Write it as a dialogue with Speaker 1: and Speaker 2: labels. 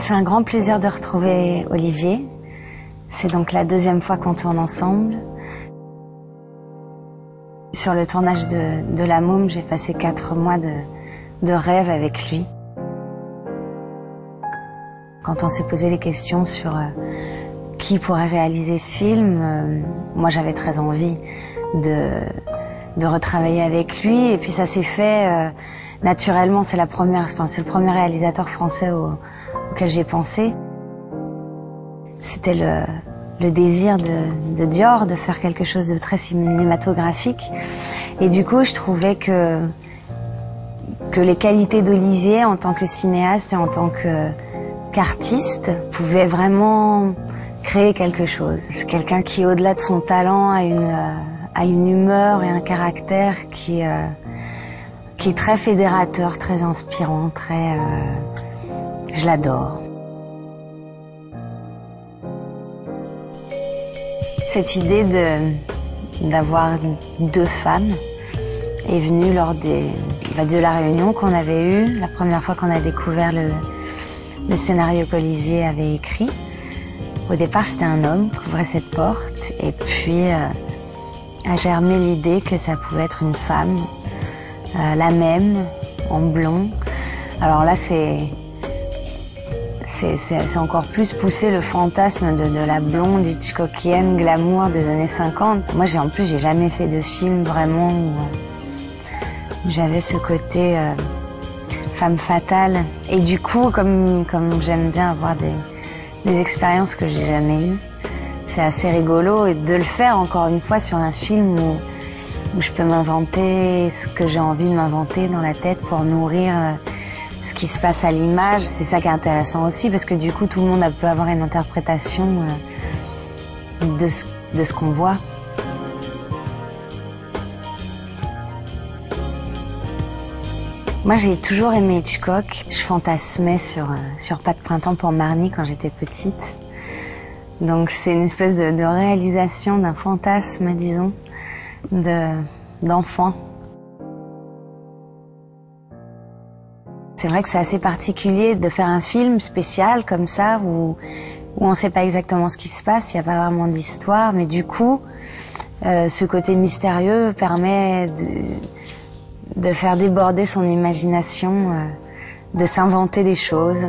Speaker 1: C'est un grand plaisir de retrouver Olivier. C'est donc la deuxième fois qu'on tourne ensemble. Sur le tournage de La Môme, j'ai passé 4 mois de rêve avec lui. Quand on s'est posé les questions sur qui pourrait réaliser ce film, moi j'avais très envie de retravailler avec lui. Et puis ça s'est fait naturellement. C'est le premier réalisateur français auquel j'ai pensé. C'était le désir de Dior de faire quelque chose de très cinématographique. Et du coup, je trouvais que les qualités d'Olivier en tant que cinéaste et en tant qu'artiste pouvaient vraiment créer quelque chose. C'est quelqu'un qui, au-delà de son talent, a une humeur et un caractère qui est très fédérateur, très inspirant, je l'adore. Cette idée d'avoir 2 femmes est venue lors de la réunion qu'on avait eue, la première fois qu'on a découvert le scénario qu'Olivier avait écrit. Au départ, c'était un homme qui ouvrait cette porte, et puis a germé l'idée que ça pouvait être une femme, la même, en blond. Alors là, c'est encore plus poussé le fantasme de la blonde hitchcockienne glamour des années 50. Moi, en plus, j'ai jamais fait de film vraiment où j'avais ce côté femme fatale. Et du coup, comme j'aime bien avoir des expériences que j'ai jamais eues, c'est assez rigolo, et de le faire encore une fois sur un film où je peux m'inventer ce que j'ai envie de m'inventer dans la tête pour nourrir ce qui se passe à l'image. C'est ça qui est intéressant aussi, parce que du coup tout le monde peut avoir une interprétation de ce qu'on voit. Moi, j'ai toujours aimé Hitchcock. Je fantasmais sur Pas de printemps pour Marnie quand j'étais petite. Donc c'est une espèce de réalisation d'un fantasme, disons, d'enfant. C'est vrai que c'est assez particulier de faire un film spécial comme ça, où on ne sait pas exactement ce qui se passe, il n'y a pas vraiment d'histoire, mais du coup, ce côté mystérieux permet de faire déborder son imagination, de s'inventer des choses.